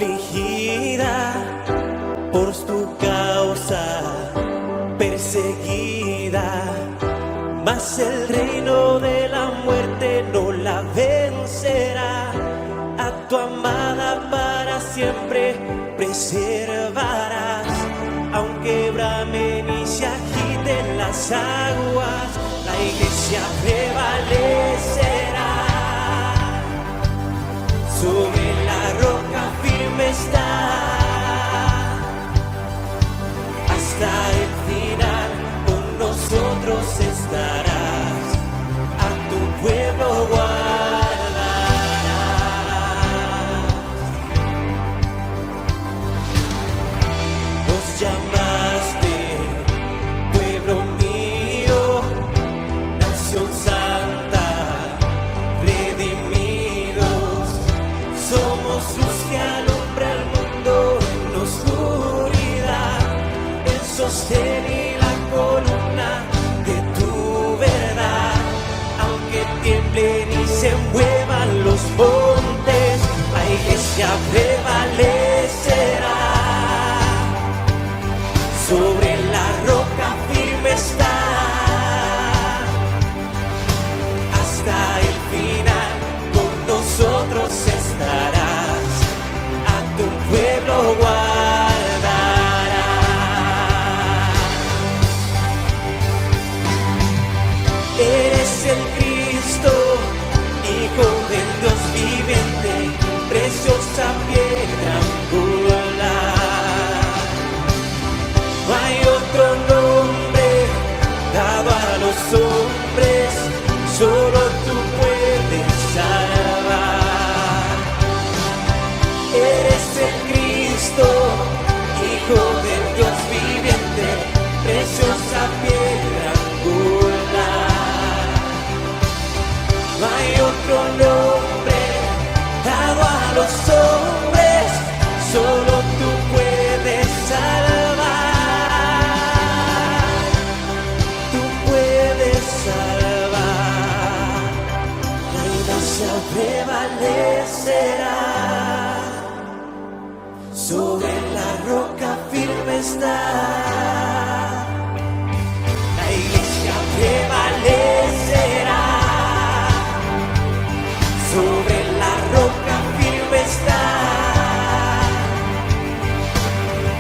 afligida por tu causa, perseguida, mas el reino de la muerte no la vencerá. A tu amada para siempre preservarás, aunque bramen y se agiten las aguas, la iglesia prevalecerá. Sobre la roca firme está, hasta el final con nosotros estarás, a tu pueblo guardarás. Nos llamaste pueblo mío, nación santa, redimidos, somos luz que alumbra el mundo en la oscuridad, el sostén y la columna de tu verdad. Aunque tiemblen y se muevan los montes, la iglesia prevalecerá. Sobre la roca firme está, hasta el final con nosotros estarás, a tu pueblo guardarás. Eres el Cristo, Hijo del Dios viviente, preciosa piedra angular. No hay otro nombre dado a los hombres, solo tú puedes salvar. Eres el Cristo, Hijo del Dios viviente, preciosa piedra angular. No hay otro nombre dado a los hombres, solo tú puedes salvar. Tú puedes salvar. La iglesia prevalecerá. Sobre la roca firme está. La iglesia prevalecerá. Sobre la roca firme está,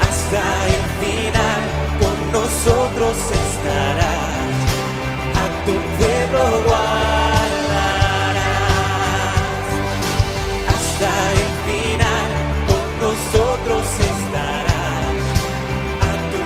hasta el final con nosotros estarás, a tu pueblo guardarás. Hasta el final con nosotros estarás, a tu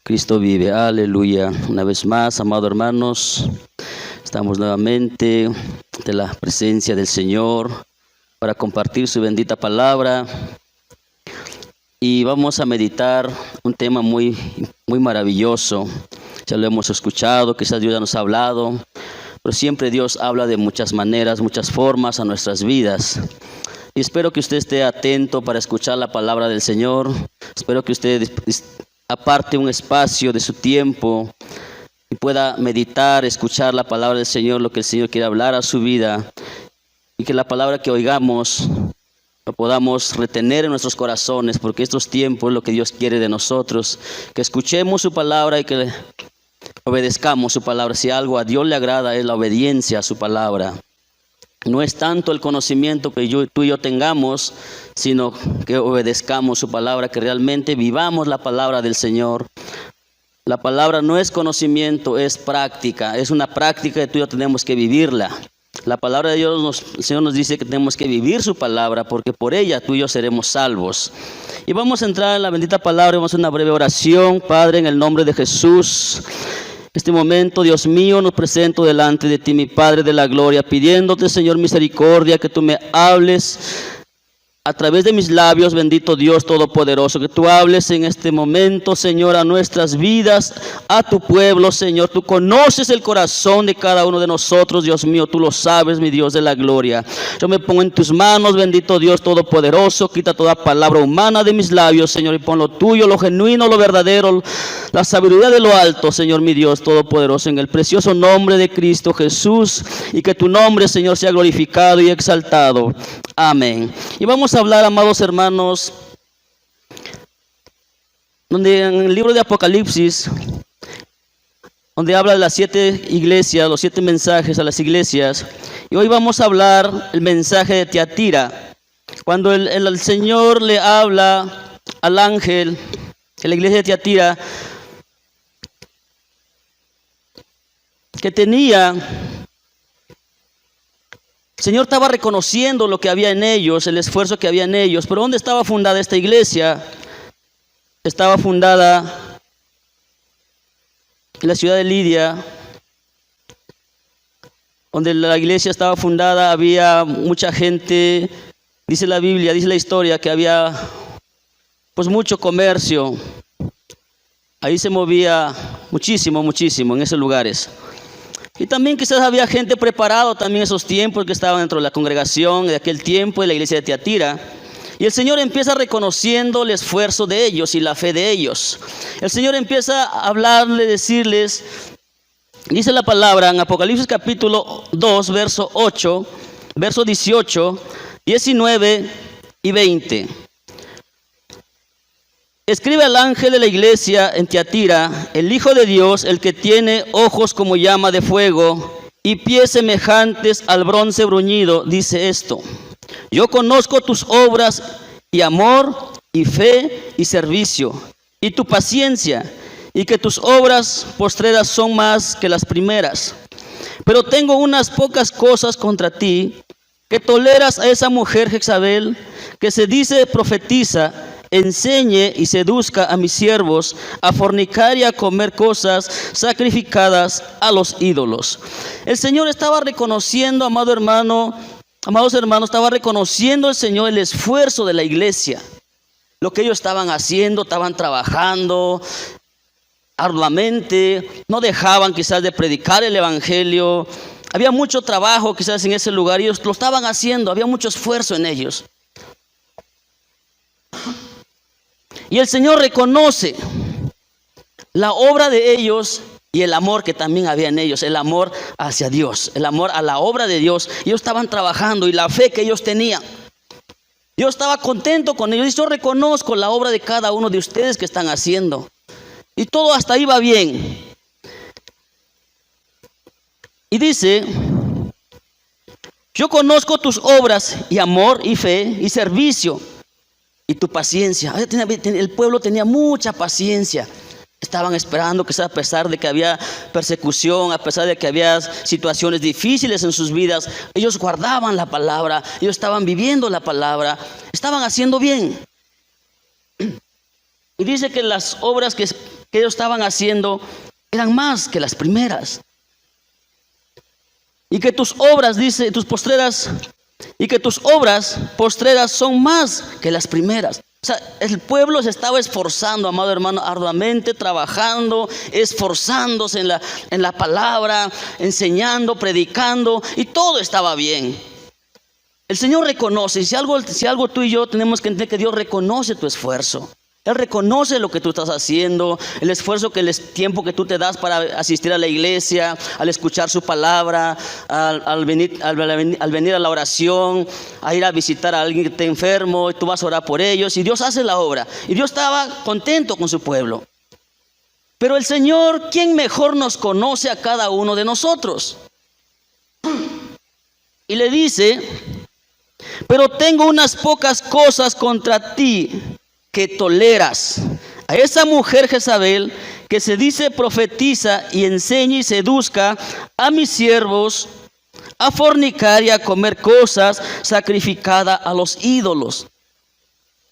Cristo vive, aleluya. Una vez más, amados hermanos, estamos nuevamente ante la presencia del Señor para compartir su bendita palabra. Y vamos a meditar un tema muy maravilloso. Ya lo hemos escuchado, quizás Dios ya nos ha hablado, pero siempre Dios habla de muchas maneras, muchas formas a nuestras vidas. Y espero que usted esté atento para escuchar la palabra del Señor. Espero que usted aparte un espacio de su tiempo y pueda meditar, escuchar la palabra del Señor, lo que el Señor quiere hablar a su vida, y que la palabra que oigamos lo podamos retener en nuestros corazones, porque estos tiempos es lo que Dios quiere de nosotros, que escuchemos su palabra y que obedezcamos su palabra. Si algo a Dios le agrada es la obediencia a su palabra. No es tanto el conocimiento que tú y yo tengamos, sino que obedezcamos su palabra, que realmente vivamos la palabra del Señor. La palabra no es conocimiento, es práctica. Es una práctica que tú y yo tenemos que vivirla. La palabra de Dios, el Señor nos dice que tenemos que vivir su palabra, porque por ella tú y yo seremos salvos. Y vamos a entrar en la bendita palabra, vamos a hacer una breve oración. Padre, en el nombre de Jesús, este momento, Dios mío, nos presento delante de ti, mi Padre de la gloria, pidiéndote, Señor, misericordia, que tú me hables a través de mis labios, bendito Dios Todopoderoso, que tú hables en este momento, Señor, a nuestras vidas, a tu pueblo, Señor. Tú conoces el corazón de cada uno de nosotros, Dios mío, tú lo sabes, mi Dios de la gloria. Yo me pongo en tus manos, bendito Dios Todopoderoso, quita toda palabra humana de mis labios, Señor, y pon lo tuyo, lo genuino, lo verdadero, la sabiduría de lo alto, Señor, mi Dios Todopoderoso, en el precioso nombre de Cristo Jesús, y que tu nombre, Señor, sea glorificado y exaltado. Amén. Y vamos a hablar, amados hermanos, donde en el libro de Apocalipsis, donde habla de las 7 iglesias, los 7 mensajes a las iglesias, y hoy vamos a hablar el mensaje de Tiatira, cuando el Señor le habla al ángel de la iglesia de Tiatira, que tenía... El Señor estaba reconociendo lo que había en ellos, el esfuerzo que había en ellos. Pero ¿dónde estaba fundada esta iglesia? Estaba fundada en la ciudad de Lidia, donde la iglesia estaba fundada. Había mucha gente, dice la Biblia, dice la historia, que había pues mucho comercio. Ahí se movía muchísimo en esos lugares. Y también quizás había gente preparada también en esos tiempos que estaban dentro de la congregación de aquel tiempo de la iglesia de Tiatira. Y el Señor empieza reconociendo el esfuerzo de ellos y la fe de ellos. El Señor empieza a hablarle, decirles, dice la palabra en Apocalipsis capítulo 2, verso 8, verso 18, 19 y 20. Escribe al ángel de la iglesia en Tiatira, el Hijo de Dios, el que tiene ojos como llama de fuego y pies semejantes al bronce bruñido, dice esto: yo conozco tus obras y amor y fe y servicio y tu paciencia, y que tus obras postreras son más que las primeras. Pero tengo unas pocas cosas contra ti, que toleras a esa mujer Jezabel, que se dice profetiza, enseñe y seduzca a mis siervos a fornicar y a comer cosas sacrificadas a los ídolos. El Señor estaba reconociendo, amados hermanos, estaba reconociendo el Señor el esfuerzo de la iglesia. Lo que ellos estaban haciendo, estaban trabajando arduamente, no dejaban quizás de predicar el evangelio. Había mucho trabajo quizás en ese lugar, ellos lo estaban haciendo, había mucho esfuerzo en ellos. Y el Señor reconoce la obra de ellos y el amor que también había en ellos, el amor hacia Dios, el amor a la obra de Dios. Ellos estaban trabajando y la fe que ellos tenían. Yo estaba contento con ellos. Yo reconozco la obra de cada uno de ustedes que están haciendo. Y todo hasta ahí va bien. Y dice: yo conozco tus obras y amor y fe y servicio y tu paciencia. El pueblo tenía mucha paciencia. Estaban esperando que a pesar de que había persecución, a pesar de que había situaciones difíciles en sus vidas, ellos guardaban la palabra, ellos estaban viviendo la palabra, estaban haciendo bien. Y dice que las obras que que ellos estaban haciendo eran más que las primeras. Y que tus obras, dice, y que tus obras postreras son más que las primeras. O sea, el pueblo se estaba esforzando, amado hermano, arduamente, trabajando, esforzándose en la palabra, enseñando, predicando, y todo estaba bien. El Señor reconoce, y si algo tú y yo tenemos que entender, que Dios reconoce tu esfuerzo. Él reconoce lo que tú estás haciendo, el esfuerzo, el tiempo que tú te das para asistir a la iglesia, al escuchar su palabra, al venir a la oración, a ir a visitar a alguien que esté enfermo, y tú vas a orar por ellos, y Dios hace la obra. Y Dios estaba contento con su pueblo. Pero el Señor, ¿quién mejor nos conoce a cada uno de nosotros? Y le dice: pero tengo unas pocas cosas contra ti, que toleras a esa mujer Jezabel, que se dice profetiza y enseña y seduzca a mis siervos a fornicar y a comer cosas sacrificadas a los ídolos.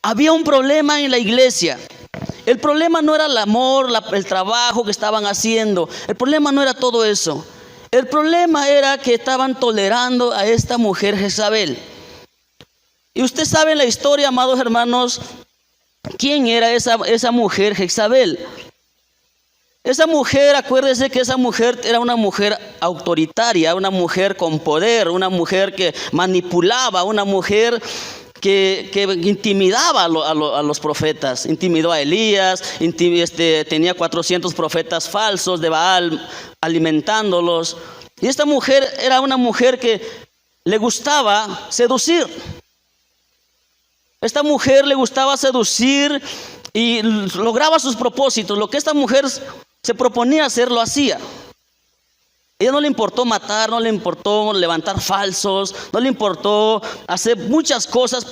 Había un problema en la iglesia. El problema no era el amor, el trabajo que estaban haciendo. El problema no era todo eso. El problema era que estaban tolerando a esta mujer Jezabel. Y usted sabe la historia, amados hermanos, ¿quién era esa mujer Jezabel? Esa mujer, acuérdese que esa mujer era una mujer autoritaria, una mujer con poder, una mujer que manipulaba, una mujer que intimidaba a los profetas. Intimidó a Elías, tenía 400 profetas falsos de Baal alimentándolos. Y esta mujer era una mujer que le gustaba seducir. Esta mujer le gustaba seducir y lograba sus propósitos. Lo que esta mujer se proponía hacer, lo hacía. Ella no le importó matar, no le importó levantar falsos, no le importó hacer muchas cosas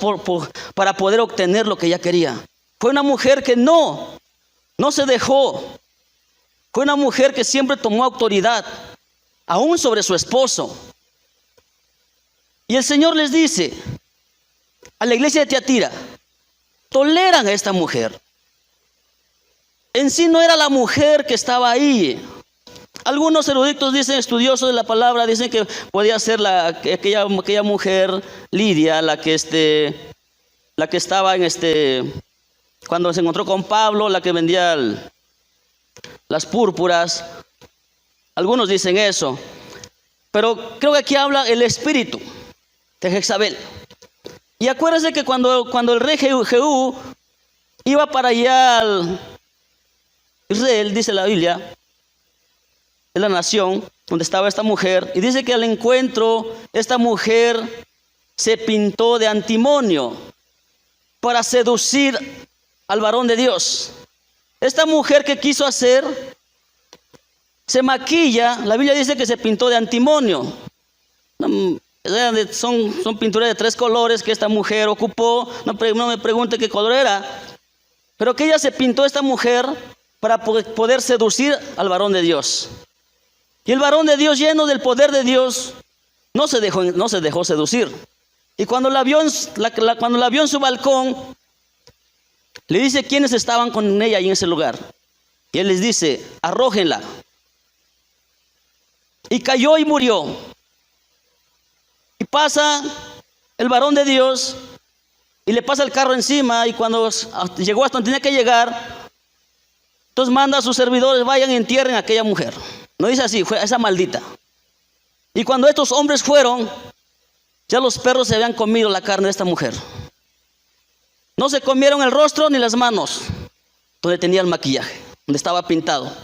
para poder obtener lo que ella quería. Fue una mujer que no se dejó. Fue una mujer que siempre tomó autoridad, aún sobre su esposo. Y el Señor les dice a la iglesia de Tiatira: toleran a esta mujer. En sí no era la mujer que estaba ahí. Algunos eruditos dicen, estudiosos de la palabra, dicen que podía ser aquella mujer Lidia, la que estaba cuando se encontró con Pablo, la que vendía las púrpuras. Algunos dicen eso, pero creo que aquí habla el espíritu de Jezabel. Y acuérdense que cuando el rey Jehú iba para allá al Israel, dice la Biblia, es la nación donde estaba esta mujer, y dice que al encuentro esta mujer se pintó de antimonio para seducir al varón de Dios. Esta mujer, que quiso hacer, se maquilla. La Biblia dice que se pintó de antimonio. Son pinturas de 3 colores que esta mujer ocupó. No me pregunte qué color era, pero que ella se pintó, esta mujer, para poder seducir al varón de Dios. Y el varón de Dios, lleno del poder de Dios, no se dejó seducir. Y cuando la vio en su balcón, le dice quiénes estaban con ella ahí en ese lugar. Y él les dice: arrójenla. Y cayó y murió. Y pasa el varón de Dios y le pasa el carro encima, y cuando llegó hasta donde tenía que llegar, entonces manda a sus servidores: vayan y entierren a aquella mujer. No dice así, fue a esa maldita. Y cuando estos hombres fueron, ya los perros se habían comido la carne de esta mujer. No se comieron el rostro ni las manos, donde tenía el maquillaje, donde estaba pintado.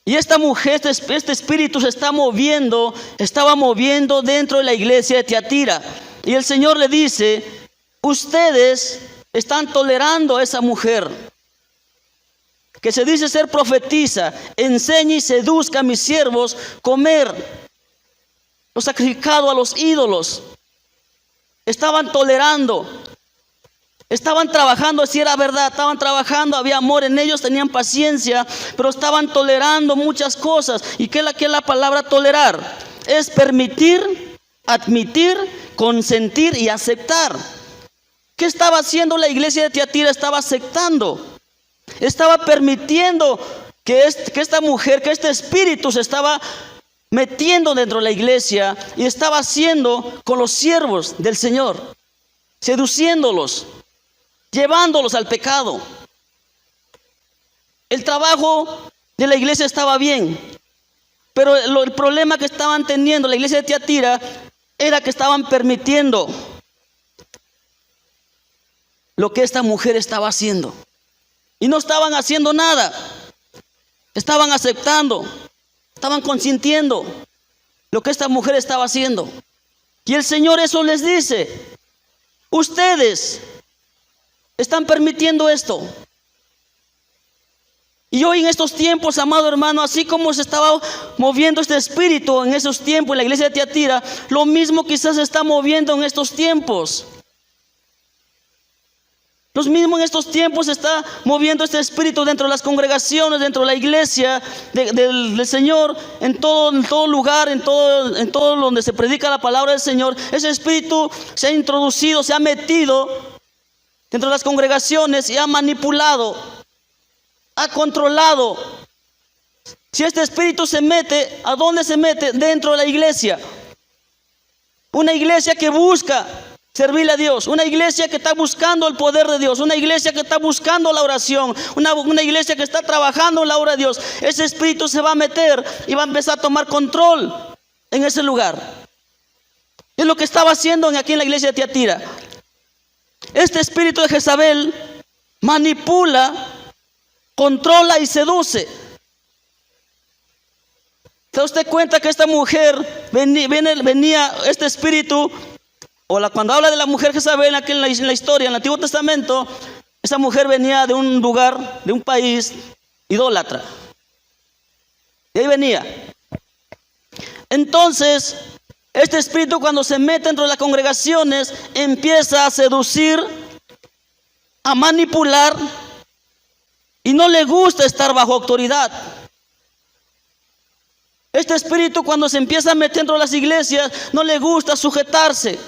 Y esta mujer, este espíritu se estaba moviendo dentro de la iglesia de Tiatira. Y el Señor le dice: ustedes están tolerando a esa mujer, que se dice ser profetiza, enseña y seduzca a mis siervos comer lo sacrificado a los ídolos. Estaban tolerando, estaban trabajando, si era verdad, estaban trabajando, había amor en ellos, tenían paciencia, pero estaban tolerando muchas cosas. ¿Y qué es la palabra tolerar? Es permitir, admitir, consentir y aceptar. ¿Qué estaba haciendo la iglesia de Tiatira? Estaba aceptando. estaba permitiendo que esta mujer, que este espíritu se estaba metiendo dentro de la iglesia y estaba haciendo con los siervos del Señor, seduciéndolos, llevándolos al pecado. El trabajo de la iglesia estaba bien, pero el problema que estaban teniendo la iglesia de Tiatira era que estaban permitiendo lo que esta mujer estaba haciendo. Y no estaban haciendo nada. Estaban aceptando, estaban consintiendo lo que esta mujer estaba haciendo. Y el Señor eso les dice: ustedes están permitiendo esto. Y hoy en estos tiempos, amado hermano, así como se estaba moviendo este espíritu en esos tiempos en la iglesia de Tiatira, lo mismo quizás se está moviendo en estos tiempos. Lo mismo en estos tiempos se está moviendo este espíritu dentro de las congregaciones, dentro de la iglesia del Señor, en todo lugar, en todo donde se predica la palabra del Señor. Ese espíritu se ha introducido, se ha metido dentro de las congregaciones y ha manipulado, ha controlado. Si este espíritu se mete, ¿a dónde se mete? Dentro de la iglesia. Una iglesia que busca servirle a Dios, una iglesia que está buscando el poder de Dios, una iglesia que está buscando la oración, una iglesia que está trabajando en la obra de Dios. Ese espíritu se va a meter y va a empezar a tomar control en ese lugar. Es lo que estaba haciendo aquí en la iglesia de Tiatira. Este espíritu de Jezabel manipula, controla y seduce. ¿Se da usted cuenta que esta mujer venía este espíritu? Cuando habla de la mujer Jezabel aquí en la historia, en el Antiguo Testamento, esa mujer venía de un lugar, de un país idólatra. De ahí venía. Entonces, este espíritu cuando se mete dentro de las congregaciones, empieza a seducir, a manipular, y no le gusta estar bajo autoridad. Este espíritu cuando se empieza a meter dentro de las iglesias, no le gusta sujetarse.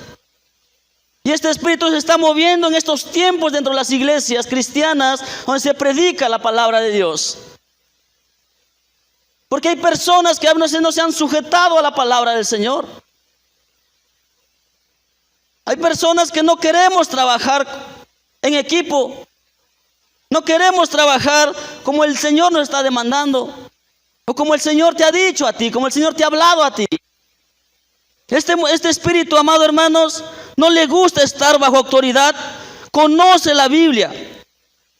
Y este espíritu se está moviendo en estos tiempos dentro de las iglesias cristianas donde se predica la palabra de Dios. Porque hay personas que a veces no se han sujetado a la palabra del Señor. Hay personas que no queremos trabajar en equipo. No queremos trabajar como el Señor nos está demandando. O como el Señor te ha dicho a ti, como el Señor te ha hablado a ti. Este espíritu, amado hermanos, no le gusta estar bajo autoridad. Conoce la Biblia,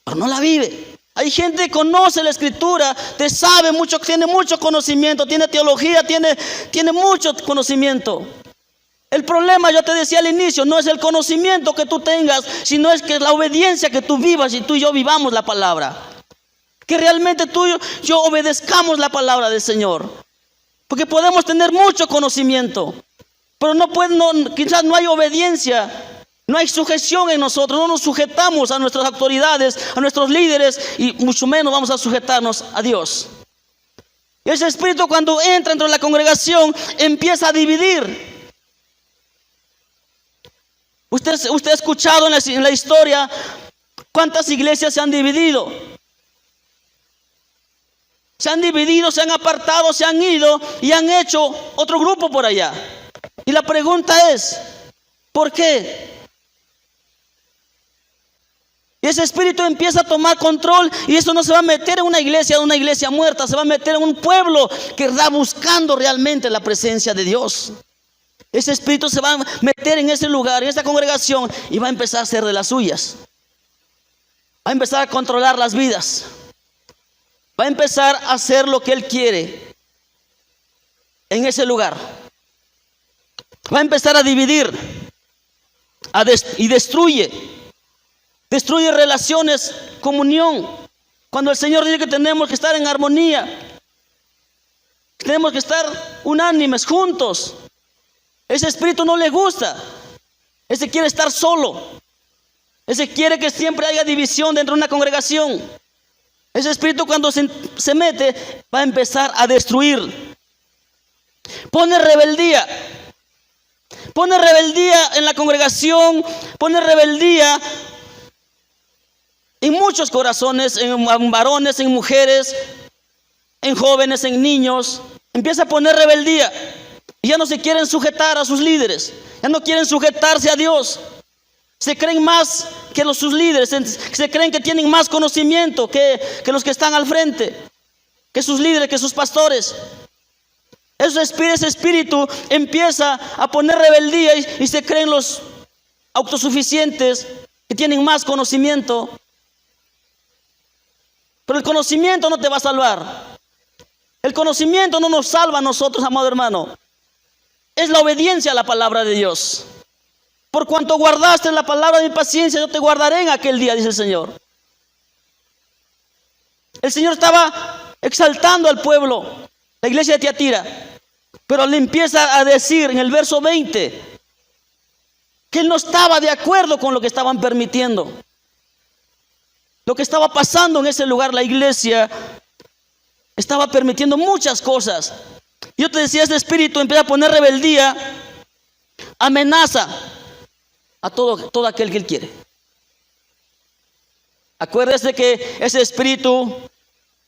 pero no la vive. Hay gente que conoce la Escritura, sabe mucho, tiene mucho conocimiento, tiene teología, tiene mucho conocimiento. El problema, yo te decía al inicio, no es el conocimiento que tú tengas, sino es que la obediencia que tú vivas y tú y yo vivamos la palabra. Que realmente tú y yo obedezcamos la palabra del Señor. Porque podemos tener mucho conocimiento, pero quizás no hay obediencia, no hay sujeción en nosotros, no nos sujetamos a nuestras autoridades, a nuestros líderes, y mucho menos vamos a sujetarnos a Dios. Y ese espíritu cuando entra dentro de la congregación empieza a dividir. Usted ha escuchado en la historia cuántas iglesias se han dividido. Se han dividido, se han apartado, se han ido y han hecho otro grupo por allá. Y la pregunta es, ¿por qué? Y ese espíritu empieza a tomar control y eso no se va a meter en una iglesia muerta, se va a meter en un pueblo que está buscando realmente la presencia de Dios. Ese espíritu se va a meter en ese lugar, en esa congregación, y va a empezar a hacer de las suyas. Va a empezar a controlar las vidas. Va a empezar a hacer lo que él quiere en ese lugar. Va a empezar a dividir y destruye relaciones, comunión. Cuando el Señor dice que tenemos que estar en armonía, tenemos que estar unánimes, juntos. Ese espíritu no le gusta. Ese quiere estar solo. Ese quiere que siempre haya división dentro de una congregación. Ese espíritu cuando se mete va a empezar a destruir. Pone rebeldía. Pone rebeldía en la congregación. Pone rebeldía en muchos corazones, en varones, en mujeres, en jóvenes, en niños. Empieza a poner rebeldía. Y ya no se quieren sujetar a sus líderes. Ya no quieren sujetarse a Dios. Se creen más que sus líderes. Se creen que tienen más conocimiento que los que están al frente, que sus líderes, que sus pastores. Ese espíritu empieza a poner rebeldía y se creen los autosuficientes, que tienen más conocimiento. Pero el conocimiento no te va a salvar. El conocimiento no nos salva a nosotros, amado hermano. Es la obediencia a la palabra de Dios. Por cuanto guardaste la palabra de mi paciencia, yo te guardaré en aquel día, dice el Señor. El Señor estaba exaltando al pueblo, la iglesia de Tiatira, pero le empieza a decir en el verso 20 que Él no estaba de acuerdo con lo que estaban permitiendo. Lo que estaba pasando en ese lugar, la iglesia estaba permitiendo muchas cosas. Yo te decía, este espíritu empieza a poner rebeldía, amenaza a todo aquel que Él quiere. Acuérdese que ese espíritu,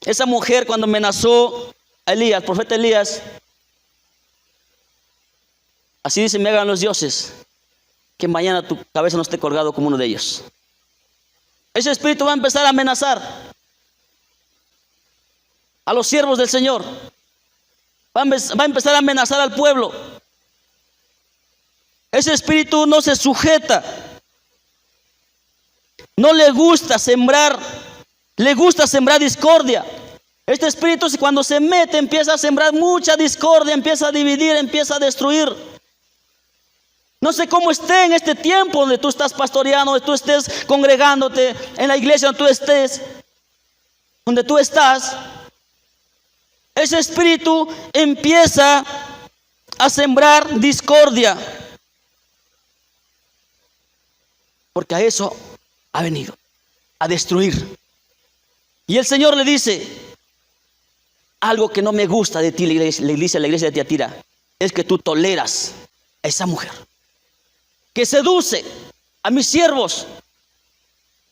esa mujer cuando amenazó a Elías, el profeta Elías, así dice: me hagan los dioses, que mañana tu cabeza no esté colgado como uno de ellos. Ese espíritu va a empezar a amenazar a los siervos del Señor. Va a empezar a amenazar al pueblo. Ese espíritu no se sujeta. No le gusta sembrar. Le gusta sembrar discordia. Este espíritu, cuando se mete, empieza a sembrar mucha discordia, empieza a dividir, empieza a destruir. No sé cómo esté en este tiempo donde tú estás pastoreando, donde tú estés congregándote, en la iglesia donde tú estés, donde tú estás. Ese espíritu empieza a sembrar discordia. Porque a eso ha venido, a destruir. Y el Señor le dice: algo que no me gusta de ti, la iglesia de Tiatira, es que tú toleras a esa mujer que seduce a mis siervos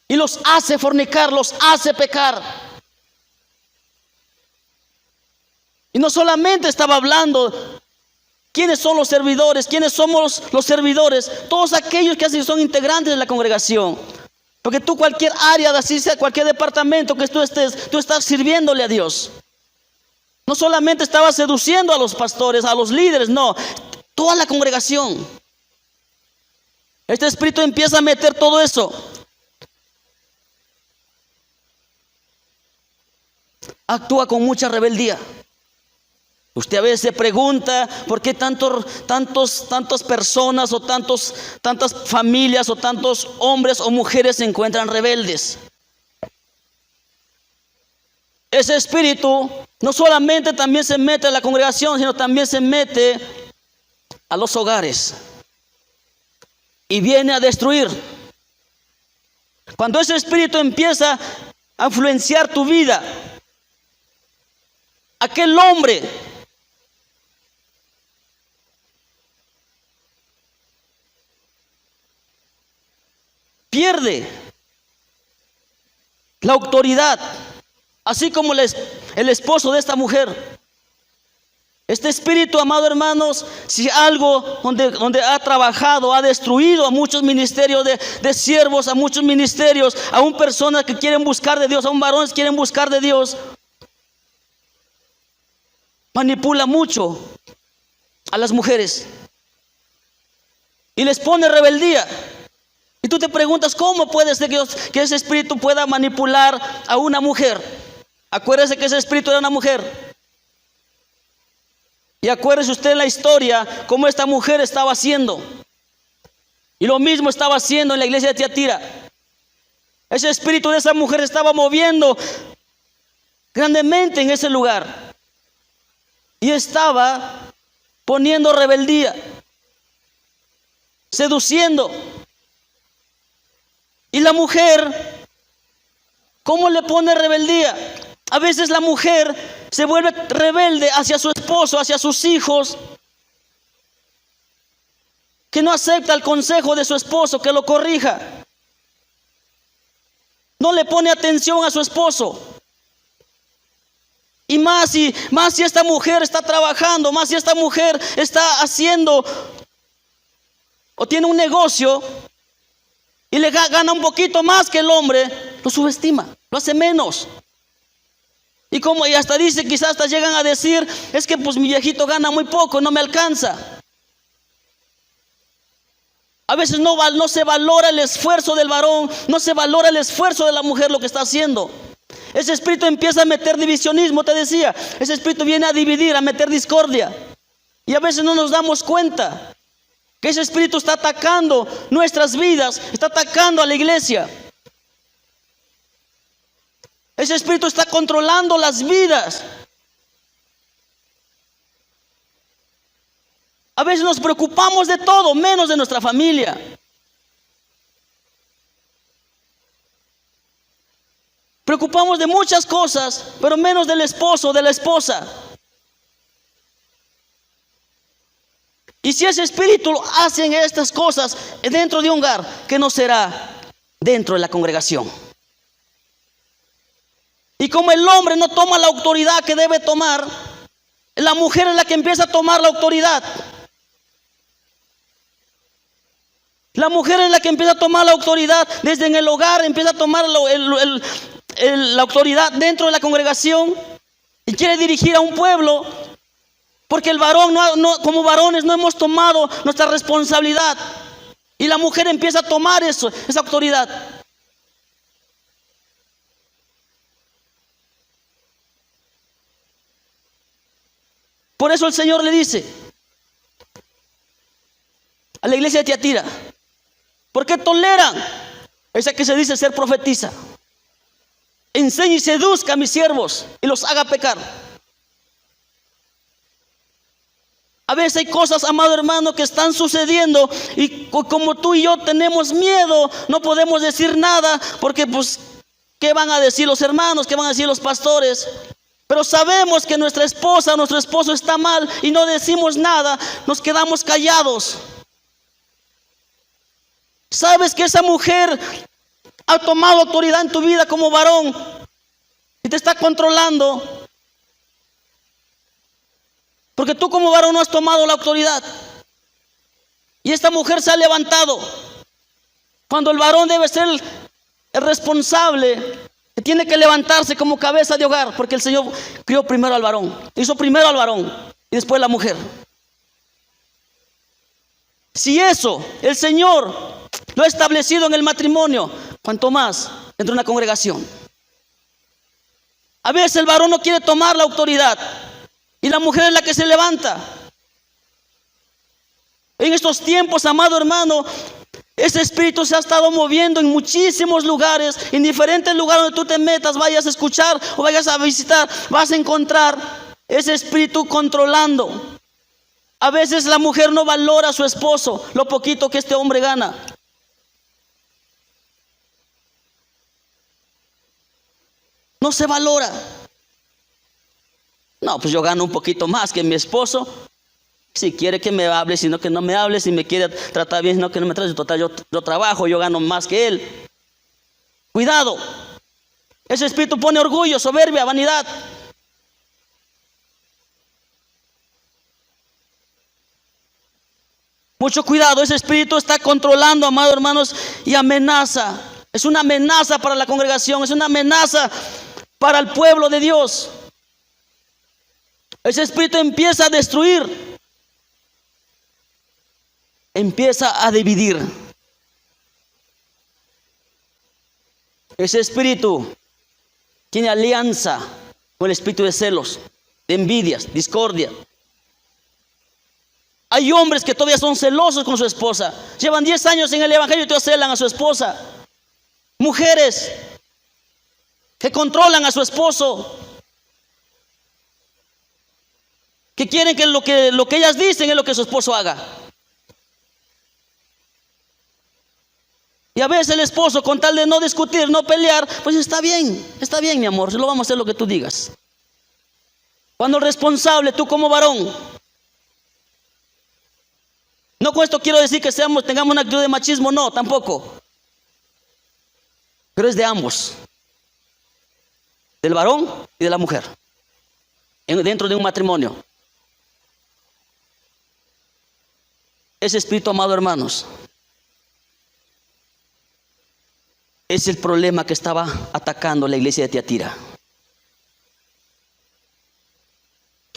y los hace fornicar, los hace pecar. Y no solamente estaba hablando quiénes son los servidores, quiénes somos los servidores, todos aquellos que así son integrantes de la congregación. Porque tú, cualquier área, así sea cualquier departamento que tú estés, tú estás sirviéndole a Dios. No solamente estaba seduciendo a los pastores, a los líderes, no, toda la congregación. Este espíritu empieza a meter todo eso. Actúa con mucha rebeldía. Usted a veces se pregunta por qué tantas personas o tantas familias o tantos hombres o mujeres se encuentran rebeldes. Ese espíritu no solamente también se mete a la congregación, sino también se mete a los hogares y viene a destruir. Cuando ese espíritu empieza a influenciar tu vida, aquel hombre pierde la autoridad, así como el esposo de esta mujer. Este espíritu, amados hermanos, si algo donde ha trabajado, ha destruido a muchos ministerios de siervos, a muchos ministerios, aún personas que quieren buscar de Dios, aún varones que quieren buscar de Dios, manipula mucho a las mujeres y les pone rebeldía. Y tú te preguntas, ¿cómo puede ser que ese espíritu pueda manipular a una mujer? Acuérdese que ese espíritu era una mujer. Y acuérdese usted en la historia cómo esta mujer estaba haciendo. Y lo mismo estaba haciendo en la iglesia de Tiatira. Ese espíritu de esa mujer estaba moviendo grandemente en ese lugar. Y estaba poniendo rebeldía, seduciendo. Y la mujer, ¿cómo le pone rebeldía? A veces la mujer se vuelve rebelde hacia su esposo, hacia sus hijos, que no acepta el consejo de su esposo, que lo corrija. No le pone atención a su esposo. Y más si esta mujer está trabajando, más si esta mujer está haciendo o tiene un negocio y le gana un poquito más que el hombre, lo subestima, lo hace menos. Y hasta dice, quizás hasta llegan a decir, es que pues mi viejito gana muy poco, no me alcanza. A veces no se valora el esfuerzo del varón, no se valora el esfuerzo de la mujer, lo que está haciendo. Ese espíritu empieza a meter divisionismo, te decía. Ese espíritu viene a dividir, a meter discordia. Y a veces no nos damos cuenta que ese espíritu está atacando nuestras vidas, está atacando a la iglesia. Ese espíritu está controlando las vidas. A veces nos preocupamos de todo, menos de nuestra familia. Preocupamos de muchas cosas, pero menos del esposo, de la esposa. Y si ese espíritu hace estas cosas dentro de un hogar, ¿qué no será dentro de la congregación? Y como el hombre no toma la autoridad que debe tomar, la mujer es la que empieza a tomar la autoridad. La mujer es la que empieza a tomar la autoridad desde en el hogar, empieza a tomar la autoridad dentro de la congregación y quiere dirigir a un pueblo, porque el varón como varones no hemos tomado nuestra responsabilidad y la mujer empieza a tomar esa autoridad. Por eso el Señor le dice a la iglesia de Tiatira, ¿por qué toleran esa que se dice ser profetiza? Enseña y seduzca a mis siervos y los haga pecar. A veces hay cosas, amado hermano, que están sucediendo y como tú y yo tenemos miedo, no podemos decir nada porque pues, ¿qué van a decir los hermanos? ¿Qué van a decir los pastores? Pero sabemos que nuestra esposa o nuestro esposo está mal y no decimos nada, nos quedamos callados. Sabes que esa mujer ha tomado autoridad en tu vida como varón y te está controlando, porque tú como varón no has tomado la autoridad y esta mujer se ha levantado cuando el varón debe ser el responsable, que tiene que levantarse como cabeza de hogar, porque el Señor crió primero al varón, hizo primero al varón y después la mujer. Si eso el Señor lo ha establecido en el matrimonio, cuanto más dentro de una congregación. A veces el varón no quiere tomar la autoridad y la mujer es la que se levanta. En estos tiempos, amado hermano, ese espíritu se ha estado moviendo en muchísimos lugares, en diferentes lugares donde tú te metas, vayas a escuchar o vayas a visitar, vas a encontrar ese espíritu controlando. A veces la mujer no valora a su esposo, lo poquito que este hombre gana. No se valora. No, pues yo gano un poquito más que mi esposo. Si quiere que me hable, sino que no me hable. Si me quiere tratar bien, sino que no me trate. Total, yo trabajo, yo gano más que él. Cuidado. Ese espíritu pone orgullo, soberbia, vanidad. Mucho cuidado, ese espíritu está controlando, amados hermanos, y amenaza. Es una amenaza para la congregación, es una amenaza para el pueblo de Dios. Ese espíritu empieza a destruir, empieza a dividir. Ese espíritu tiene alianza con el espíritu de celos, de envidias, discordia. Hay hombres que todavía son celosos con su esposa. Llevan 10 años en el evangelio y todavía celan a su esposa. Mujeres que controlan a su esposo, que quieren que lo que ellas dicen es lo que su esposo haga. Y a veces el esposo, con tal de no discutir, no pelear, pues está bien mi amor, lo vamos a hacer lo que tú digas. Cuando el responsable, tú como varón, no con esto quiero decir que tengamos una actitud de machismo, no, tampoco. pero es de ambos, del varón y de la mujer, dentro de un matrimonio. Ese espíritu, amado hermanos, es el problema que estaba atacando la iglesia de Tiatira.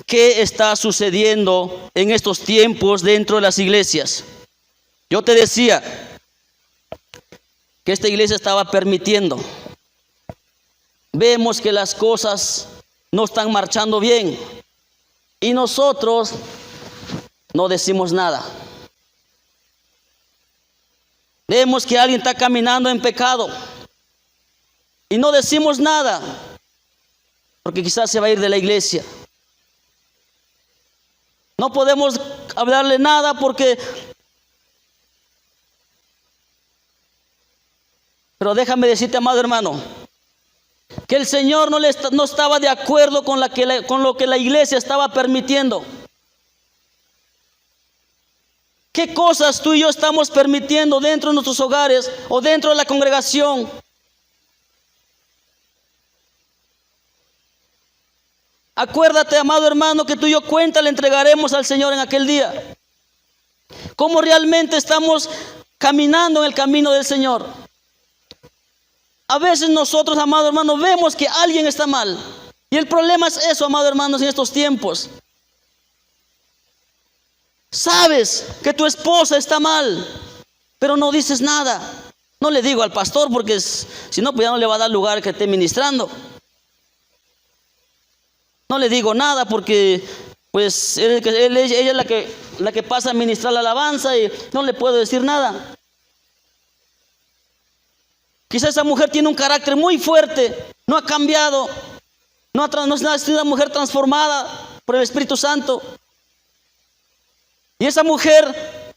¿Qué está sucediendo en estos tiempos dentro de las iglesias? Yo te decía que esta iglesia estaba permitiendo. Vemos que las cosas no están marchando bien y nosotros no decimos nada. Vemos que alguien está caminando en pecado y no decimos nada porque quizás se va a ir de la iglesia. No podemos hablarle nada porque... Pero déjame decirte, amado hermano, que el Señor no estaba de acuerdo con lo que la iglesia estaba permitiendo. ¿Qué cosas tú y yo estamos permitiendo dentro de nuestros hogares o dentro de la congregación? Acuérdate, amado hermano, que tú y yo cuenta le entregaremos al Señor en aquel día. ¿Cómo realmente estamos caminando en el camino del Señor? A veces nosotros, amado hermano, vemos que alguien está mal. Y el problema es eso, amado hermano, en estos tiempos. Sabes que tu esposa está mal, pero no dices nada. No le digo al pastor porque si no, pues ya no le va a dar lugar que esté ministrando. No le digo nada porque pues ella es la que pasa a ministrar la alabanza y no le puedo decir nada. Quizás esa mujer tiene un carácter muy fuerte, no ha cambiado, no ha sido una mujer transformada por el Espíritu Santo. Y esa mujer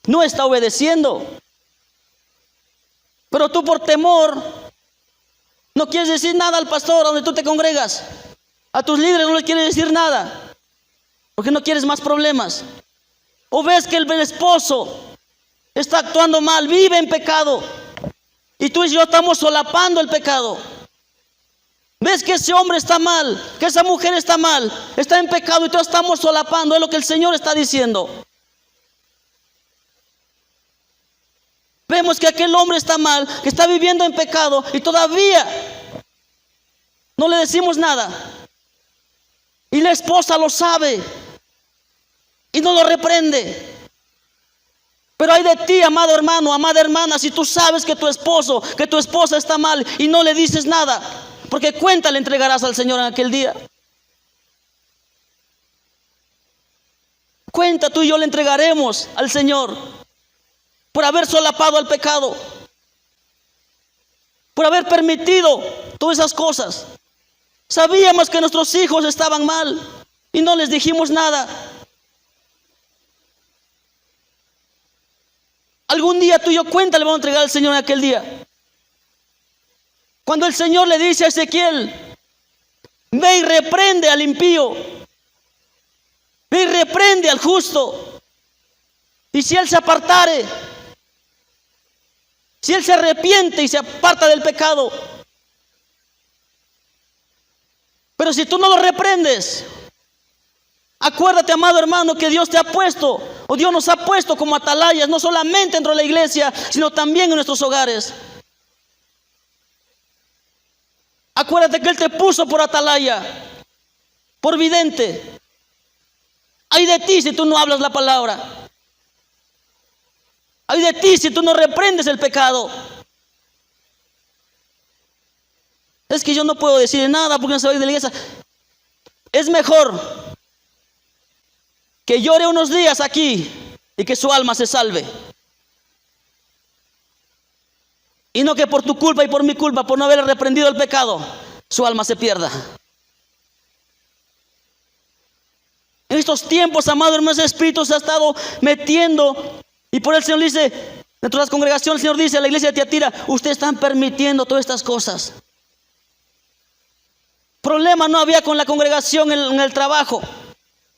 no está obedeciendo. Pero tú por temor no quieres decir nada al pastor donde tú te congregas. A tus líderes no les quieres decir nada porque no quieres más problemas. O ves que el esposo está actuando mal, vive en pecado. Y tú y yo estamos solapando el pecado. Ves que ese hombre está mal, que esa mujer está mal, está en pecado y todos estamos solapando. Es lo que el Señor está diciendo. Vemos que aquel hombre está mal, que está viviendo en pecado y todavía no le decimos nada. Y la esposa lo sabe y no lo reprende. Pero hay de ti, amado hermano, amada hermana, si tú sabes que tu esposo, que tu esposa está mal y no le dices nada, porque cuenta le entregarás al Señor en aquel día. Cuenta tú y yo le entregaremos al Señor por haber solapado al pecado, por haber permitido todas esas cosas. Sabíamos que nuestros hijos estaban mal y no les dijimos nada. Algún día tú y yo cuenta le vamos a entregar al Señor en aquel día. Cuando el Señor le dice a Ezequiel, ve y reprende al impío, ve y reprende al justo. Y si él se apartare, si él se arrepiente y se aparta del pecado. Pero si tú no lo reprendes, acuérdate, amado hermano, que Dios te ha puesto, o Dios nos ha puesto como atalayas, no solamente dentro de la iglesia, sino también en nuestros hogares. Acuérdate que Él te puso por atalaya, por vidente. Ay de ti si tú no hablas la palabra. Ay de ti si tú no reprendes el pecado. Es que yo no puedo decirle nada porque no se va a ir de la iglesia. Es mejor que llore unos días aquí y que su alma se salve. Y no que por tu culpa y por mi culpa, por no haber reprendido el pecado, su alma se pierda. En estos tiempos, amado hermano, ese espíritu se ha estado metiendo. Y por el Señor dice, dentro de las congregaciones, el Señor dice a la iglesia de Tiatira, ustedes están permitiendo todas estas cosas. Problema no había con la congregación en el trabajo.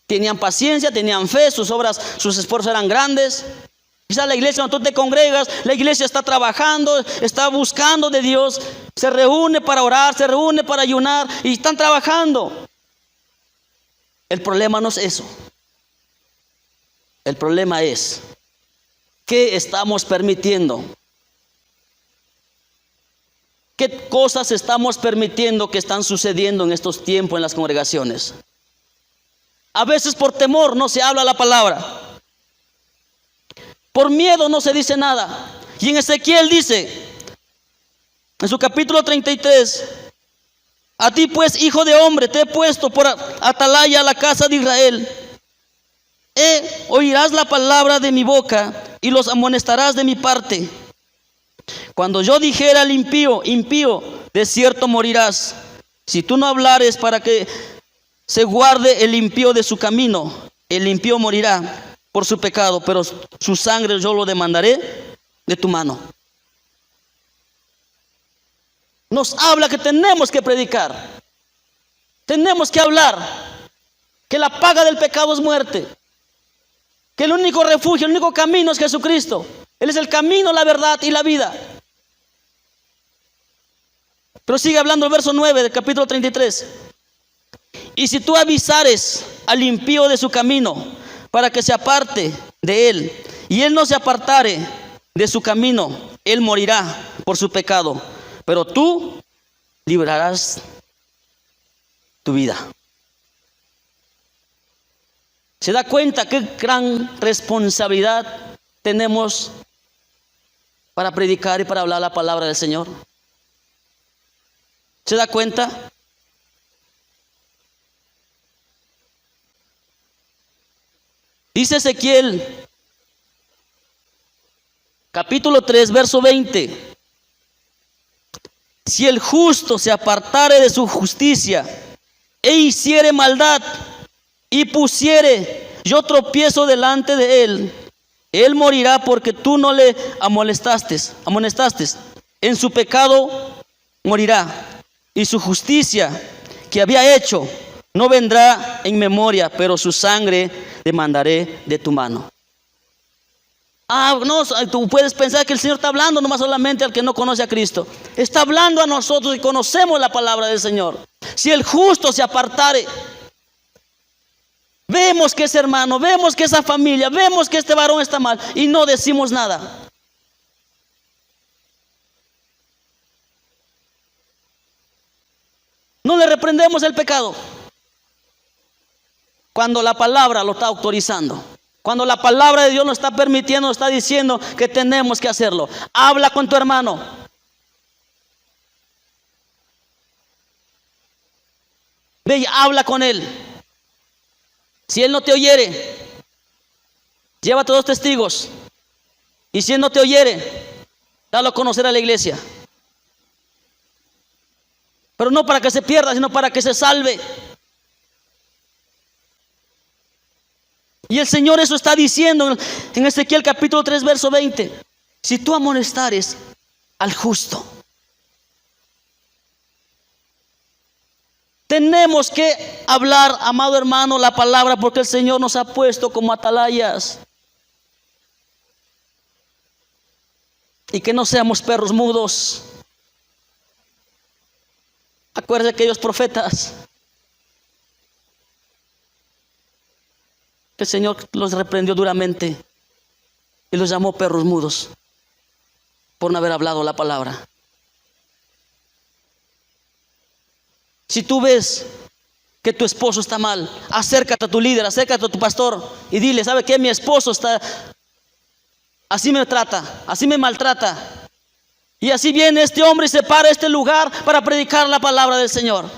Tenían paciencia, tenían fe, sus obras, sus esfuerzos eran grandes. Quizás la iglesia donde tú te congregas, la iglesia está trabajando, está buscando de Dios, se reúne para orar, se reúne para ayunar y están trabajando. El problema no es eso. El problema es ¿qué estamos permitiendo? ¿Qué cosas estamos permitiendo que están sucediendo en estos tiempos en las congregaciones? A veces por temor no se habla la palabra. Por miedo no se dice nada. Y en Ezequiel dice, en su capítulo 33, a ti pues, hijo de hombre, te he puesto por atalaya a la casa de Israel. Oirás la palabra de mi boca y los amonestarás de mi parte. Cuando yo dijera al impío, impío, de cierto morirás. Si tú no hablares para que se guarde el impío de su camino, el impío morirá por su pecado, pero su sangre yo lo demandaré de tu mano. Nos habla que tenemos que predicar, tenemos que hablar, que la paga del pecado es muerte, que el único refugio, el único camino es Jesucristo. Él es el camino, la verdad y la vida. Pero sigue hablando el verso 9 del capítulo 33. Y si tú avisares al impío de su camino, para que se aparte de él, y él no se apartare de su camino, él morirá por su pecado, pero tú librarás tu vida. ¿Se da cuenta qué gran responsabilidad tenemos para predicar y para hablar la palabra del Señor? ¿Se da cuenta? Dice Ezequiel, capítulo 3, verso 20. Si el justo se apartare de su justicia e hiciere maldad y pusiere yo tropiezo delante de él, él morirá porque tú no le amonestaste. En su pecado morirá y su justicia que había hecho no vendrá en memoria, pero su sangre demandaré de tu mano. No, tú puedes pensar que el Señor está hablando nomás solamente al que no conoce a Cristo. Está hablando a nosotros y conocemos la palabra del Señor. Si el justo se apartare, vemos que ese hermano, vemos que esa familia, vemos que este varón está mal y no decimos nada. No le reprendemos el pecado. Cuando la palabra lo está autorizando, cuando la palabra de Dios nos está permitiendo, nos está diciendo que tenemos que hacerlo. Habla con tu hermano. Ve y habla con él. Si él no te oyere, llévate 2 testigos. Y si él no te oyere, dalo a conocer a la iglesia. Pero no para que se pierda, sino para que se salve. Y el Señor eso está diciendo en Ezequiel capítulo 3, verso 20. Si tú amonestares al justo, tenemos que hablar, amado hermano, la palabra, porque el Señor nos ha puesto como atalayas. Y que no seamos perros mudos. Acuérdense de aquellos profetas que el Señor los reprendió duramente y los llamó perros mudos por no haber hablado la palabra. Si tú ves que tu esposo está mal, acércate a tu líder, acércate a tu pastor y dile, ¿sabe qué? Mi esposo está, así me trata, así me maltrata. Y así viene este hombre y se para a este lugar para predicar la palabra del Señor.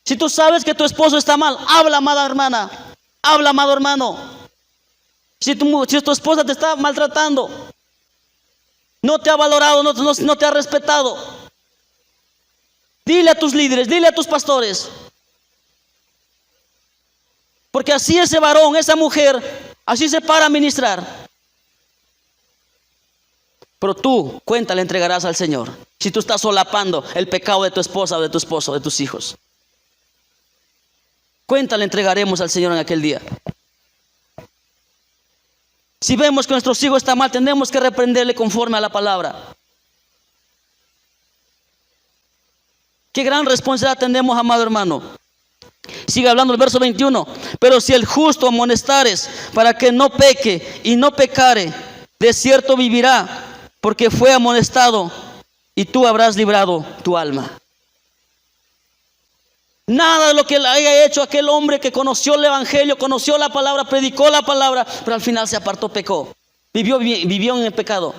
Si tú sabes que tu esposo está mal, habla, amada hermana, habla, amado hermano. Si tu esposa te está maltratando, no te ha valorado, no te ha respetado, dile a tus líderes, dile a tus pastores. Porque así ese varón, esa mujer, así se para a ministrar. Pero tú, cuenta le entregarás al Señor si tú estás solapando el pecado de tu esposa o de tu esposo, de tus hijos. Cuenta le entregaremos al Señor en aquel día. Si vemos que nuestros hijos están mal, tenemos que reprenderle conforme a la palabra. Qué gran responsabilidad tenemos, amado hermano. Sigue hablando el verso 21. Pero si el justo amonestares para que no peque y no pecare, de cierto vivirá, porque fue amonestado, y tú habrás librado tu alma. Nada de lo que haya hecho aquel hombre que conoció el evangelio, conoció la palabra, predicó la palabra, pero al final se apartó, pecó, vivió en el pecado.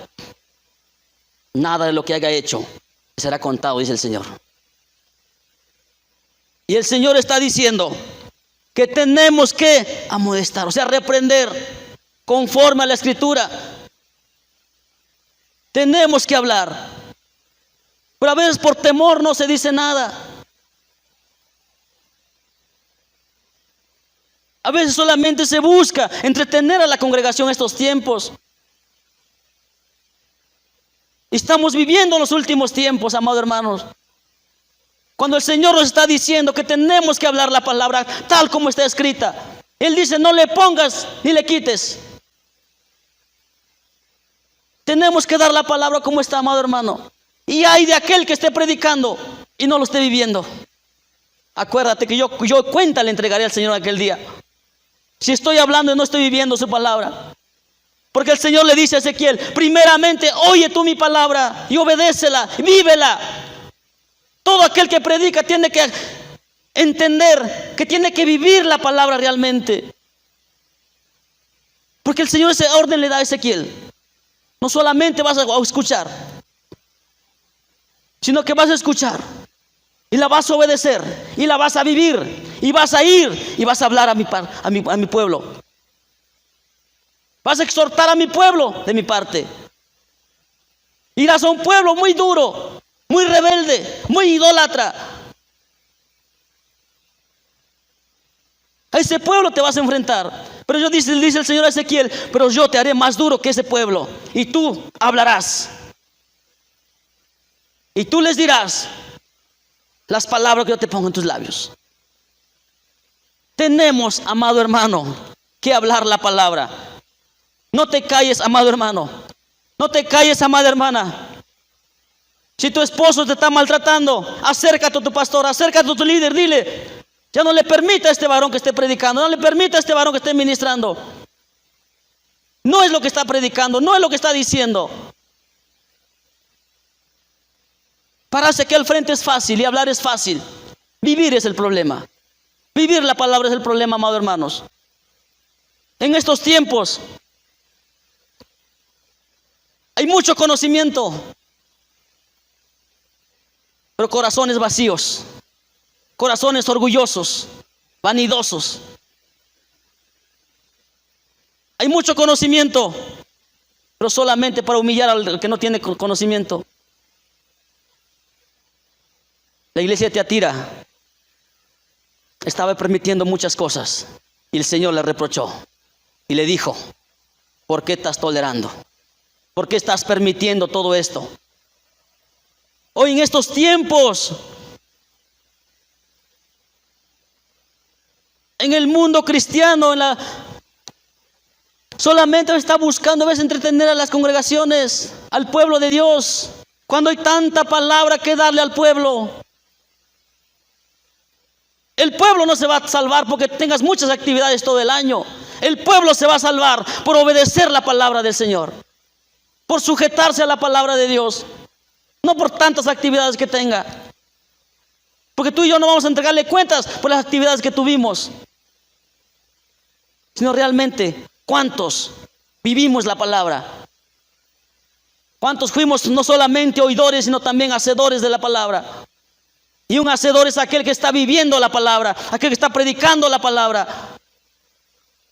Nada de lo que haya hecho será contado, dice el Señor. Y el Señor está diciendo que tenemos que amonestar, o sea, reprender conforme a la Escritura. Tenemos que hablar, pero a veces por temor no se dice nada. A veces solamente se busca entretener a la congregación estos tiempos. Estamos viviendo los últimos tiempos, amados hermanos, cuando el Señor nos está diciendo que tenemos que hablar la palabra tal como está escrita. Él dice: no le pongas ni le quites. Tenemos que dar la palabra como está, amado hermano. Y hay de aquel que esté predicando y no lo esté viviendo. Acuérdate que yo cuenta le entregaré al Señor aquel día, si estoy hablando y no estoy viviendo su palabra. Porque el Señor le dice a Ezequiel: primeramente oye tú mi palabra y obedécela, vívela. Todo aquel que predica tiene que entender que tiene que vivir la palabra realmente. Porque el Señor ese orden le da a Ezequiel. No solamente vas a escuchar, sino que vas a escuchar y la vas a obedecer y la vas a vivir y vas a ir y vas a hablar a mi pueblo. Vas a exhortar a mi pueblo de mi parte. Irás a un pueblo muy duro, muy rebelde, muy idólatra. A ese pueblo te vas a enfrentar. Pero dice el Señor a Ezequiel: pero yo te haré más duro que ese pueblo, y tú hablarás. Y tú les dirás las palabras que yo te pongo en tus labios. Tenemos, amado hermano, que hablar la palabra. No te calles, amado hermano. No te calles, amada hermana. Si tu esposo te está maltratando, acércate a tu pastor, acércate a tu líder, dile: ya no le permita a este varón que esté predicando, no le permita a este varón que esté ministrando. No es lo que está predicando, no es lo que está diciendo. Pararse aquí al frente es fácil y hablar es fácil. Vivir es el problema. Vivir la palabra es el problema, amados hermanos. En estos tiempos hay mucho conocimiento, pero corazones vacíos, corazones orgullosos, vanidosos. Hay mucho conocimiento, pero solamente para humillar al que no tiene conocimiento. La iglesia de Tiatira estaba permitiendo muchas cosas y el Señor le reprochó y le dijo: ¿por qué estás tolerando? ¿Por qué estás permitiendo todo esto? Hoy en estos tiempos, en el mundo cristiano, solamente está buscando a veces entretener a las congregaciones, al pueblo de Dios, cuando hay tanta palabra que darle al pueblo. El pueblo no se va a salvar porque tengas muchas actividades todo el año. El pueblo se va a salvar por obedecer la palabra del Señor, por sujetarse a la palabra de Dios, no por tantas actividades que tenga. Porque tú y yo no vamos a entregarle cuentas por las actividades que tuvimos, sino realmente cuántos vivimos la palabra, cuántos fuimos no solamente oidores, sino también hacedores de la palabra. Y un hacedor es aquel que está viviendo la palabra, aquel que está predicando la palabra.